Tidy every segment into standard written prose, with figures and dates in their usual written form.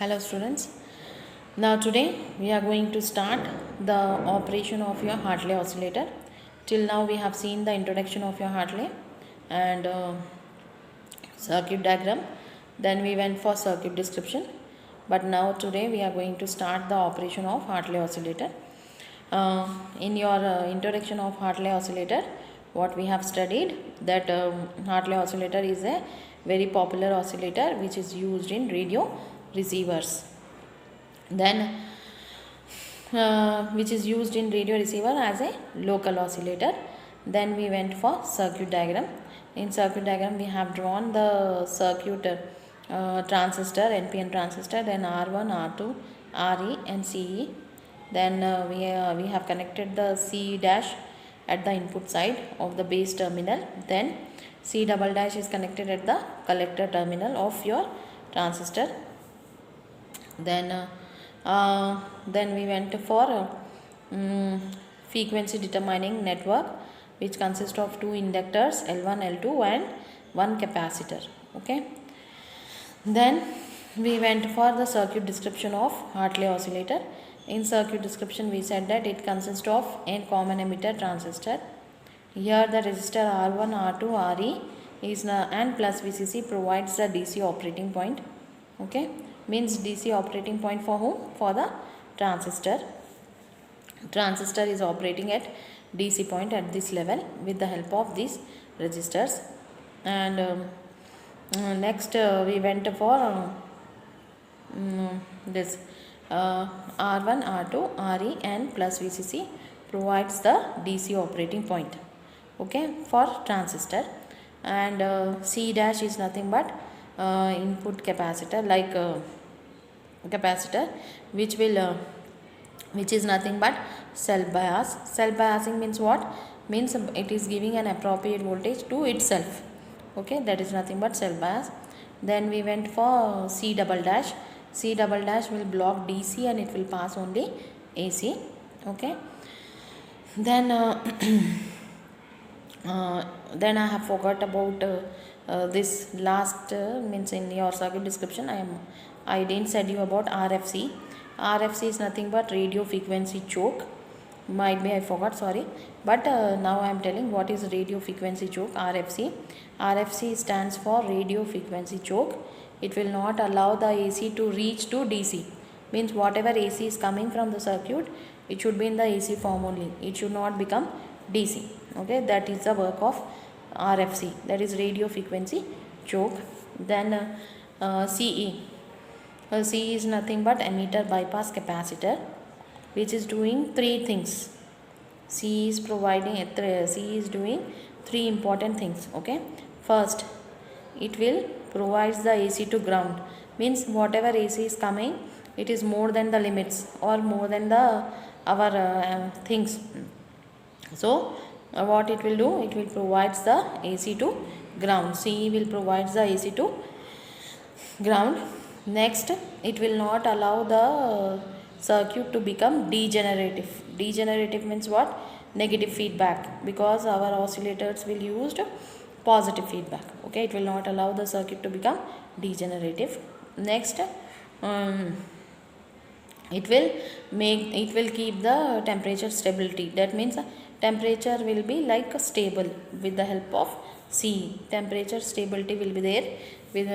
Hello students. Now today we are going to start the operation of your Hartley oscillator. Till now we have seen the introduction of your Hartley and circuit diagram. Then we went for circuit description. But now today we are going to start the operation of Hartley oscillator. In your introduction of Hartley oscillator, what we have studied that Hartley oscillator is a very popular oscillator which is used in radio receivers. Then which is used in radio receiver as a local oscillator. Then we went for circuit diagram. In circuit diagram we have drawn the circuit transistor, NPN transistor, then R1, R2, RE and CE. Then we have connected the C dash at the input side of the base terminal. Then C double dash is connected at the collector terminal of your transistor. Then we went for frequency determining network, which consists of two inductors L1, L2 and one capacitor. Okay. Then we went for the circuit description of Hartley oscillator. In circuit description we said that it consists of n common emitter transistor. Here the resistor R1, R2, RE is and plus VCC provides the DC operating point. Okay, means DC operating point for whom? For the transistor. Transistor is operating at DC point at this level with the help of these resistors. And next we went for this R1, R2, RE and plus VCC provides the DC operating point, okay, for transistor. And C dash is nothing but input capacitor, like capacitor, which is nothing but self bias. Self biasing means what? Means it is giving an appropriate voltage to itself, okay, that is nothing but self bias. Then we went for C double dash. C double dash will block DC and it will pass only AC, okay. Then then I have forgot about this last means in your circuit description I didn't said you about RFC. RFC is nothing but radio frequency choke. Might be I forgot, sorry, but now I am telling what is radio frequency choke. RFC. RFC stands for radio frequency choke. It will not allow the AC to reach to DC. Means whatever AC is coming from the circuit, it should be in the AC form only. It should not become DC. Okay, that is the work of RFC, that is radio frequency choke. Then CE. CE is nothing but emitter bypass capacitor, which is doing three things. CE is doing three important things. Okay, first, it will provides the AC to ground. Means whatever AC is coming, it is more than the limits or more than the our things. So what it will do? It will provides the AC to ground. CE will provides the AC to ground. Next, it will not allow the circuit to become degenerative. Degenerative means what? Negative feedback, because our oscillators will use positive feedback. Okay, it will not allow the circuit to become degenerative. Next, it will keep the temperature stability. That means temperature will be like stable with the help of CE. Temperature stability will be there with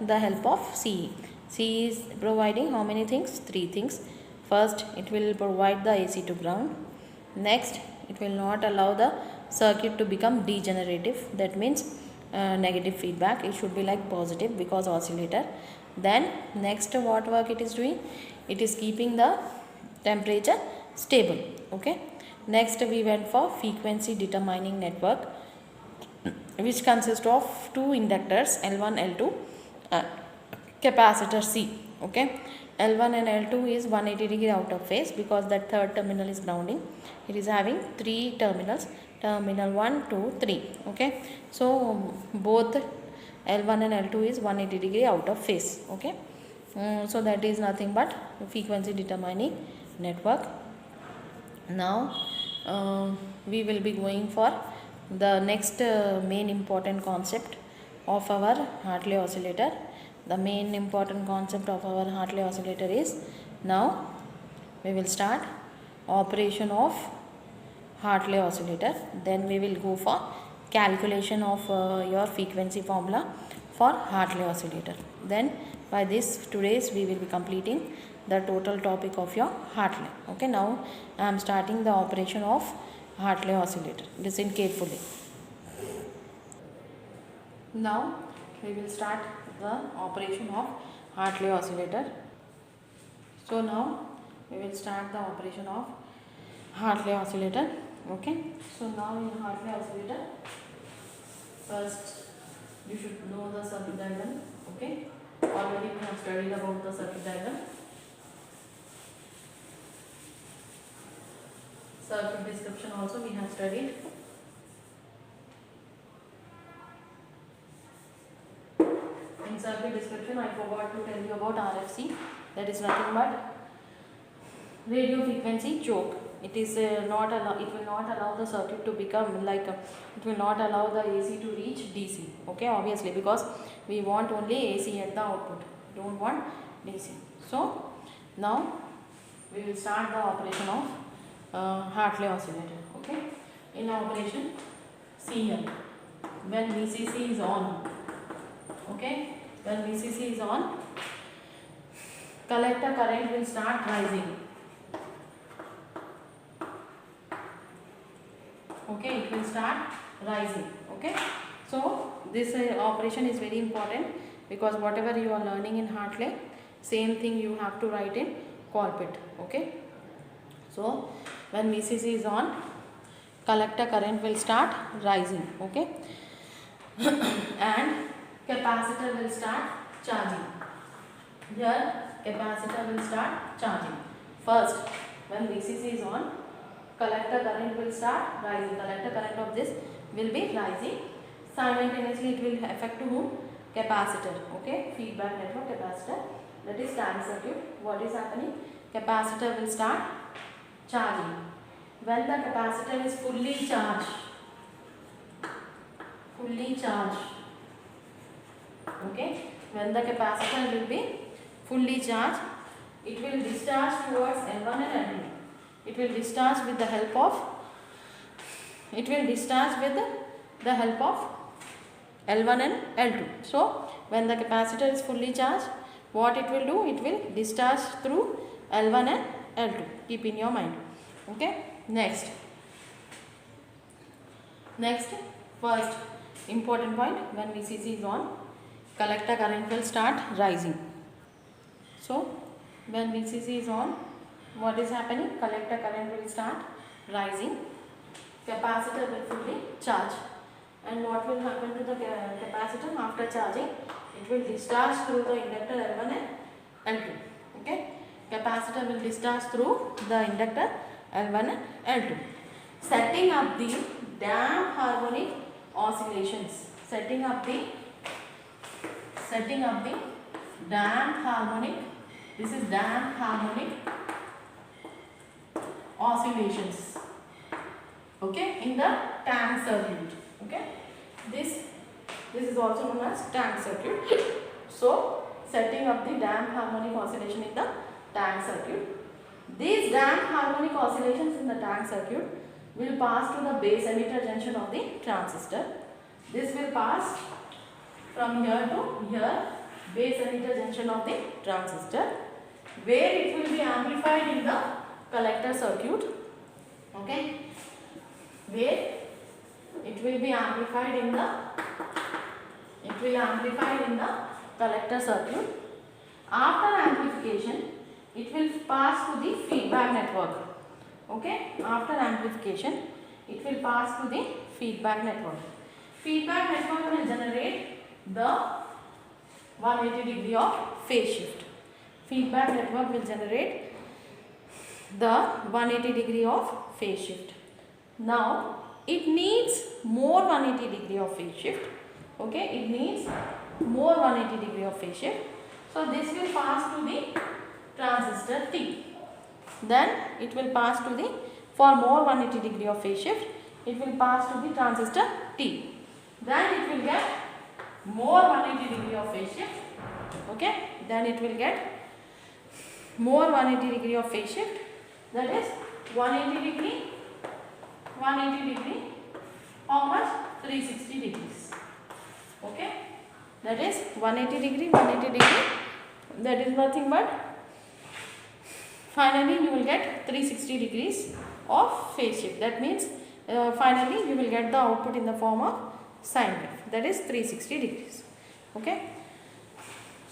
the help of CE. CE is providing how many things? Three things. First, it will provide the AC to ground. Next, it will not allow the circuit to become degenerative. That means negative feedback. It should be like positive because oscillator. Then next, what work it is doing? It is keeping the temperature stable. Okay. Next, we went for frequency determining network, which consists of two inductors L1, L2, capacitor C. Okay, L1 and L2 is 180 degree out of phase because that third terminal is grounding. It is having three terminals, terminal 1, 2, 3. Okay, so both L1 and L2 is 180 degree out of phase. Okay, so that is nothing but frequency determining network. Now we will be going for the next main important concept of our Hartley oscillator, the main important concept of our Hartley oscillator is, now we will start operation of Hartley oscillator, then we will go for calculation of your frequency formula for Hartley oscillator. Then by this today's we will be completing the total topic of your Hartley. Okay, now I am starting the operation of Hartley oscillator. Listen carefully. Now we will start the operation of Hartley oscillator. So now we will start the operation of Hartley oscillator. Okay, so now in Hartley oscillator, first you should know the circuit diagram. Okay, already we have studied about the circuit diagram. Circuit description also we have studied. In circuit description I forgot to tell you about RFC, that is nothing but radio frequency choke. It is it will not allow the circuit to become like it will not allow the AC to reach DC. Okay, obviously, because we want only AC at the output, don't want DC. So now we will start the operation of Hartley oscillator. Okay, in operation, see here, when VCC is on, okay, when VCC is on, collector current will start rising. Okay, it will start rising. Okay, so this operation is very important, because whatever you are learning in Hartley, same thing you have to write in Colpit. Okay, so when VCC is on, collector current will start rising. Okay, and capacitor will start charging. Here capacitor will start charging. First, when VCC is on, collector current will start rising. Collector current of this will be rising. Simultaneously it will affect to whom? Capacitor. Okay, feedback network capacitor, that is tank circuit. What is happening? Capacitor will start charging. When the capacitor is fully charged, okay, when the capacitor will be fully charged, it will discharge towards L1 and L2. It will discharge with the help of L1 and L2. So when the capacitor is fully charged, what it will do? It will discharge through L1 and L2. Keep in your mind. Okay. Next, first important point, when VCC is on, collector current will start rising. So when VCC is on, what is happening? Collector current will start rising. Capacitor will fully charge. And what will happen to the capacitor after charging? It will discharge through the inductor L1 and L2. Okay. Capacitor will discharge through the inductor L1 and L2. Setting up the damped harmonic oscillations. Setting up the damped harmonic. This is damped harmonic oscillations. Okay, in the tank circuit. Okay, this is also known as tank circuit. So setting up the damped harmonic oscillation in the tank circuit. These damped harmonic oscillations in the tank circuit will pass to the base emitter junction of the transistor. This will pass from here to here, base emitter junction of the transistor, where it will be amplified in the collector circuit. Okay, where it will be amplified in the collector circuit. After amplification, it will pass to the feedback network. Okay, after amplification, it will pass to the feedback network. Feedback network will generate the 180 degree of phase shift. Feedback network will generate the 180 degree of phase shift. Now it needs more 180 degree of phase shift. Okay, it needs more 180 degree of phase shift. So this will pass to the transistor T. Then it will pass to the, for more 180 degree of phase shift, it will pass to the transistor T. Then it will get more 180 degree of phase shift. Okay, then it will get more 180 degree of phase shift, that is 180 degree, 180 degree, how much? 360 degrees. Okay, that is 180 degree, 180 degree, that is nothing but finally you will get 360 degrees of phase shift. That means finally you will get the output in the form of sine wave, that is 360 degrees. Okay,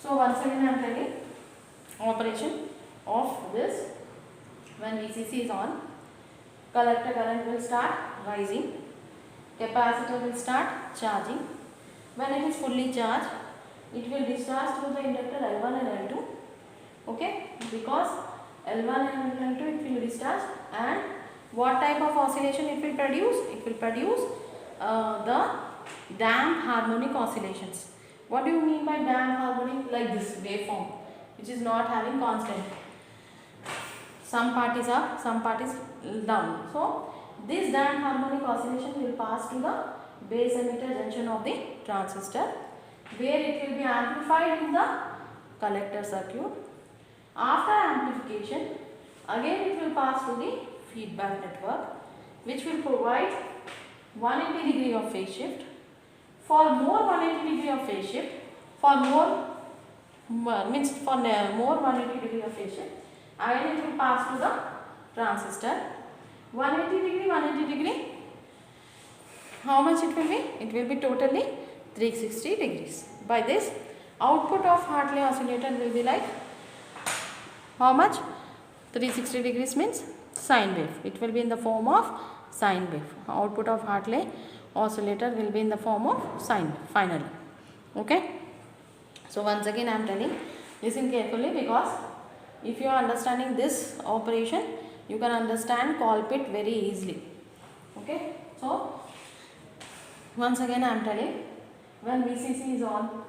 so once again I am telling operation of this. When VCC is on, collector current will start rising, capacitor will start charging. When it is fully charged, it will discharge through the inductor L1 and L2. Okay, because L1 and L2 it will discharge, and what type of oscillation it will produce? It will produce the damped harmonic oscillations. What do you mean by damped harmonic? Like this waveform, which is not having constant. Some part is up, some part is down. So this damped harmonic oscillation will pass to the base emitter junction of the transistor, where it will be amplified in the collector circuit. After amplification, again it will pass to the feedback network, which will provide 180 degree of phase shift. For more 180 degree of phase shift, for more 180 degree of phase shift, again it will pass to the transistor. 180 degree, 180 degree, how much it will be? It will be totally 360 degrees. By this, output of Hartley oscillator will be like how much? 360 degrees means sine wave. It will be in the form of sine wave. Output of Hartley oscillator will be in the form of sine wave finally. Okay. So once again I am telling, listen carefully, because if you are understanding this operation, you can understand Colpit very easily. Okay. So once again I am telling, when VCC is on,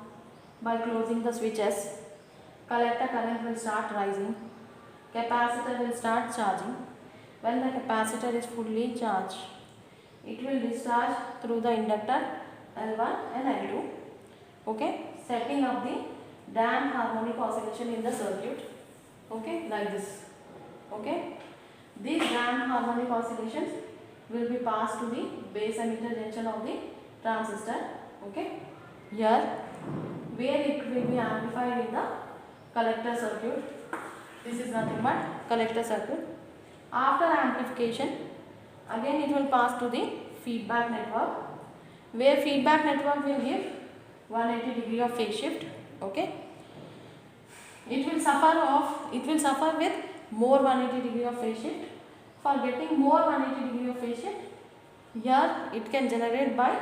by closing the switches, collector current will start rising, capacitor will start charging. When the capacitor is fully charged, it will discharge through the inductor L1 and L2. Okay, setting up the damped harmonic oscillation in the circuit. Okay, like this. Okay, these damped harmonic oscillations will be passed to the base emitter junction of the transistor. Okay, here where it will be amplified in the collector circuit. This is nothing but collector circuit. After amplification, again it will pass to the feedback network, where feedback network will give 180 degree of phase shift. Okay, it will suffer with more 180 degree of phase shift. For getting more 180 degree of phase shift, here it can generate by,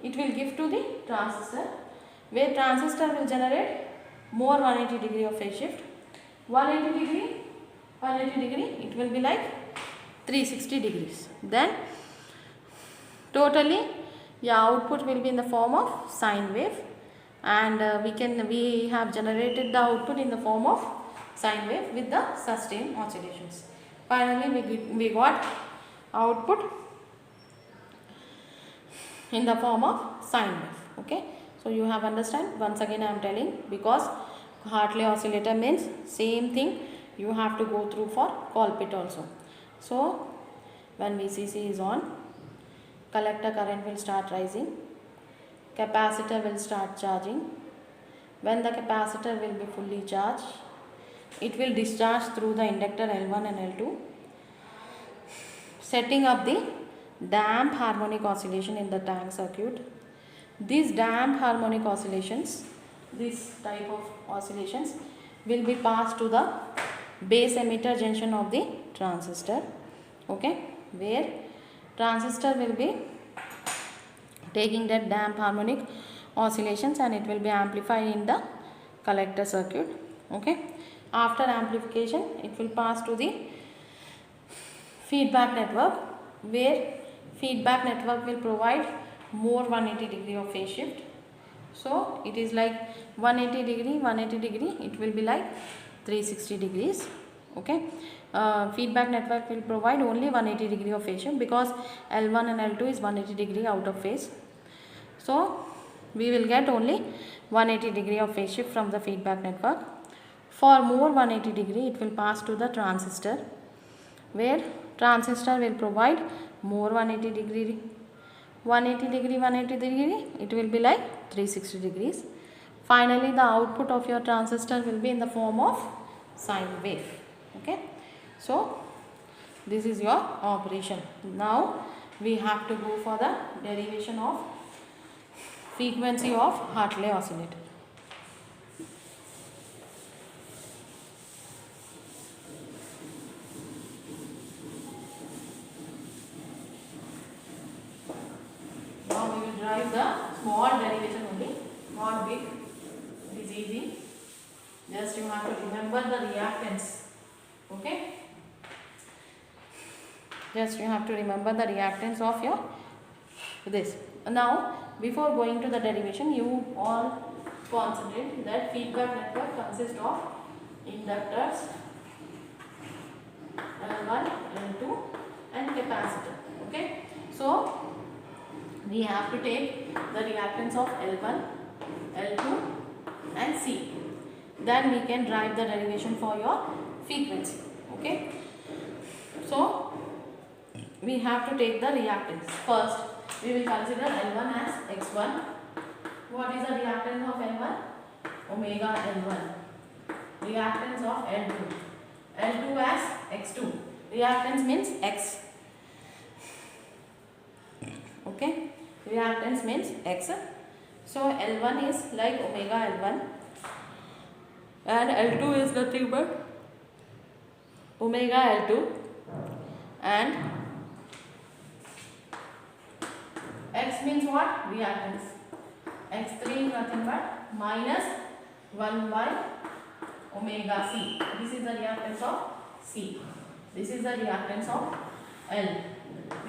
it will give to the transistor, where transistor will generate more 180 degree of phase shift. 180 degree, it will be like 360 degrees. Then totally your output will be in the form of sine wave, and we have generated the output in the form of sine wave with the sustained oscillations. Finally we got output in the form of sine wave. Okay, so you have understand. Once again I am telling, because Hartley oscillator means same thing you have to go through for Colpit also. So when VCC is on, collector current will start rising, capacitor will start charging. When the capacitor will be fully charged, it will discharge through the inductor L1 and L2, setting up the damped harmonic oscillation in the tank circuit. These damped harmonic oscillations, this type of oscillations, will be passed to the base emitter junction of the transistor. Okay, where transistor will be taking that damped harmonic oscillations, and it will be amplified in the collector circuit. Okay, after amplification, it will pass to the feedback network, where feedback network will provide more 180 degree of phase shift. So it is like 180 degree, it will be like 360 degrees. Okay, feedback network will provide only 180 degree of phase shift, because L1 and L2 is 180 degree out of phase. So we will get only 180 degree of phase shift from the feedback network. For more 180 degree, it will pass to the transistor, where transistor will provide more 180 degree, 180 degree, it will be like 360 degrees. Finally, the output of your transistor will be in the form of sine wave. Okay, so this is your operation. Now we have to go for the derivation of frequency of Hartley oscillator. Now we will derive the small derivation only, not big. It is easy. Just you have to remember the reactance. Okay. Just you have to remember the reactance of your this. Now before going to the derivation, you all concentrate that feedback network consists of inductors L1, L2 and capacitor. Okay. So we have to take the reactance of L1, L2 and C. Then we can derive the derivation for your frequency. Okay. So we have to take the reactance. First, we will consider L1 as X1. What is the reactance of L1? Omega L1. Reactance of L2. L2 as X2. Reactance means X. Okay. Reactance means X. So L1 is like omega L1 and L2 is nothing but omega L2 and X means what? Reactance. X3 is nothing but minus 1 by omega C. This is the reactance of C. This is the reactance of L.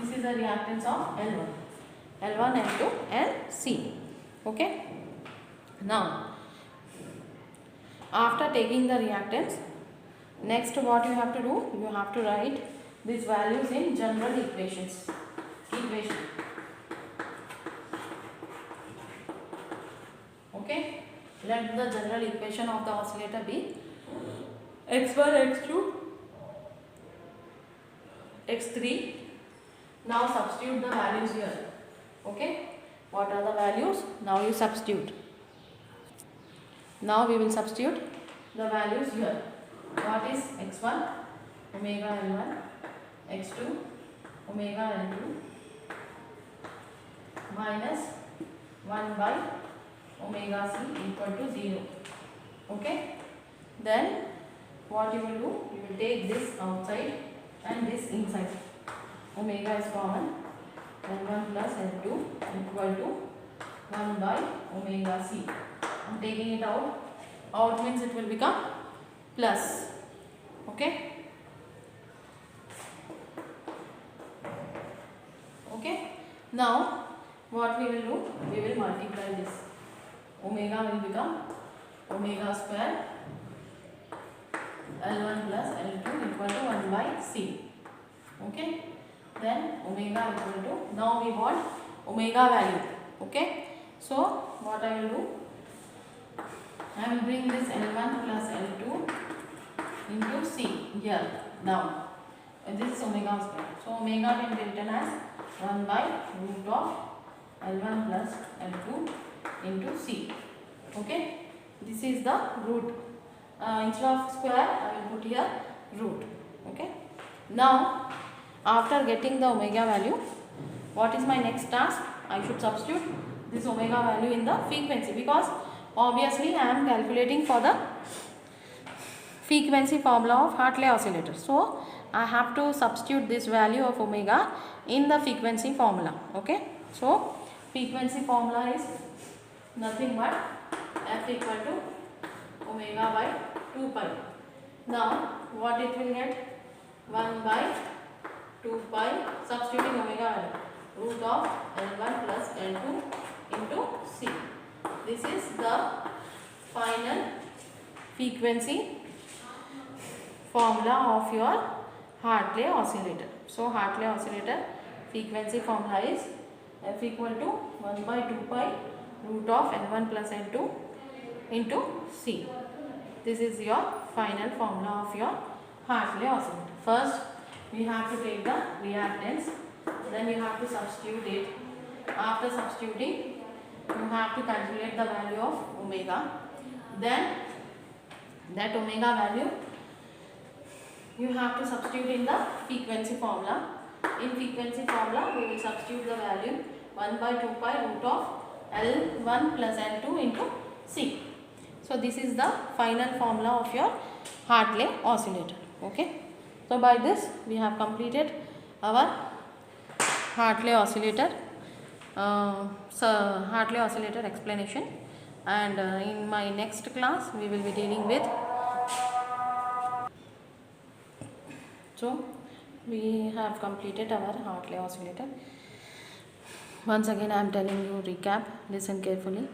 This is the reactance of L1. L1, L2 and C. Okay. Now, after taking the reactance, next what you have to do? You have to write these values in general equations. Okay. Let the general equation of the oscillator be X1, X2, X3. Now substitute the values here. Okay. What are the values? Now you substitute. Now we will substitute the values here. What is X1? Omega L1. X2? Omega L2. Minus 1 by omega C equal to 0. Okay. Then what you will do? You will take this outside and this inside. Omega is common. L1 plus L2 equal to 1 by omega C. I am taking it out. Out means it will become plus. Okay. Okay. Now what we will do? We will multiply this. Omega will become omega square L1 plus L2 equal to 1 by C. Okay. Then omega equal to, now we want omega value. Okay. So what I will do? I will bring this L1 plus L2 into C here down. And this is omega square. So omega can be written as 1 by root of L1 plus L2 into C. Okay. This is the root. Instead of square, I will put here root. Okay. Now, after getting the omega value, what is my next task? I should substitute this omega value in the frequency, because obviously I am calculating for the frequency formula of Hartley oscillator. So I have to substitute this value of omega in the frequency formula. Okay. So frequency formula is nothing but F equal to omega by 2 pi. Now what it will get? 1 by 2 pi, substituting omega value, root of L1 plus L2 into C. This is the final frequency formula of your Hartley oscillator. So Hartley oscillator frequency formula is F equal to 1 by 2 pi root of L1 plus L2 into C. This is your final formula of your Hartley oscillator. First, we have to take the reactance, then you have to substitute it. After substituting, you have to calculate the value of omega. Then that omega value you have to substitute in the frequency formula. In frequency formula, we will substitute the value 1 by 2 pi root of L1 plus L2 into C. So this is the final formula of your Hartley oscillator. Okay. So by this we have completed our Hartley oscillator. Hartley oscillator explanation, and in my next class we will be dealing with. So we have completed our Hartley oscillator. Once again I am telling you recap, listen carefully.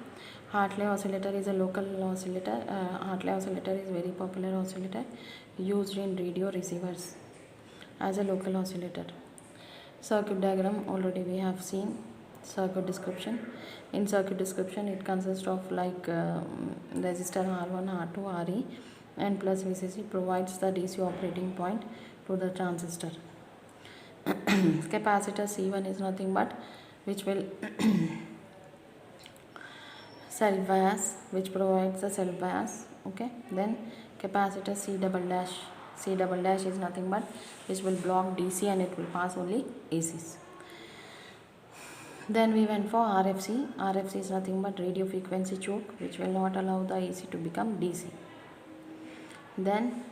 Hartley oscillator is a local oscillator. Hartley oscillator is very popular oscillator used in radio receivers as a local oscillator. Circuit diagram already we have seen. Circuit description. In circuit description it consists of like resistor R1, R2, Re and plus VCC provides the DC operating point to the transistor. Capacitor C1 is nothing but which will self bias, which provides the self bias. Okay, then capacitor C double dash is nothing but which will block DC and it will pass only ACs. Then we went for RFC. RFC is nothing but radio frequency choke which will not allow the AC to become DC. Then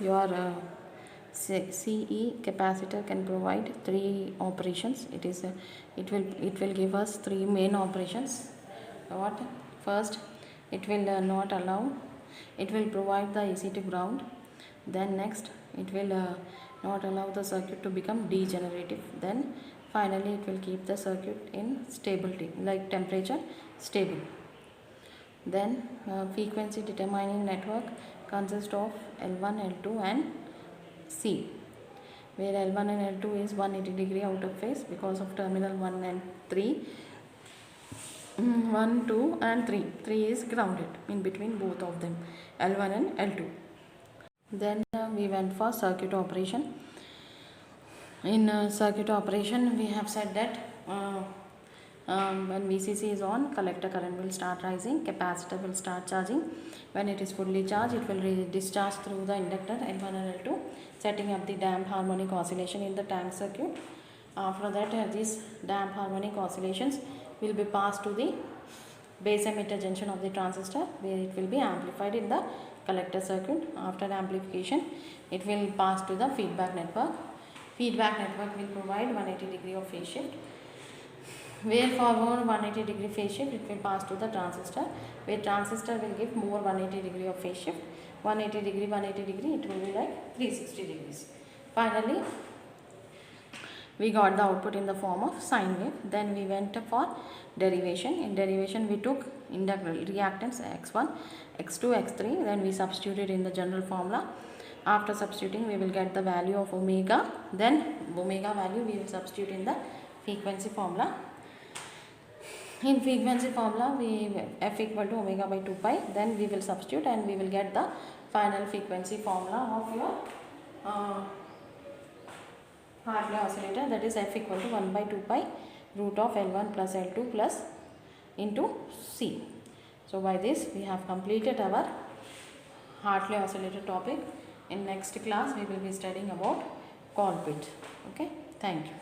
your CE capacitor can provide 3 operations. It will give us 3 main operations. What? First, it will not allow. It will provide the AC to ground. Then next, it will not allow the circuit to become degenerative. Then finally, it will keep the circuit in stability, like temperature stable. Then frequency determining network consists of L1, L2 and C, where L1 and L2 is 180 degree out of phase because of terminal 1 and 3. 1, 2 and 3. 3 is grounded in between both of them, L1 and L2. Then we went for circuit operation. In circuit operation we have said that when VCC is on, collector current will start rising, capacitor will start charging. When it is fully charged, it will discharge through the inductor L1 and L2, setting up the damped harmonic oscillation in the tank circuit. After that, these damped harmonic oscillations will be passed to the base emitter junction of the transistor, where it will be amplified in the collector circuit. After amplification, it will pass to the feedback network. Feedback network will provide 180 degree of phase shift. Where forward 180 degree phase shift, it will pass to the transistor, where transistor will give more 180 degree of phase shift. 180 degree, 180 degree, it will be like 360 degrees. Finally, we got the output in the form of sine wave. Then we went for derivation. In derivation, we took reactance x1, x2, x3. Then we substituted in the general formula. After substituting, we will get the value of omega. Then omega value we will substitute in the frequency formula. In frequency formula, we f equal to omega by 2 pi. Then we will substitute and we will get the final frequency formula of your Hartley oscillator, that is f equal to 1 by 2 pi root of L1 plus L2 plus into C. So by this we have completed our Hartley oscillator topic. In next class we will be studying about Colpitts. Okay, thank you.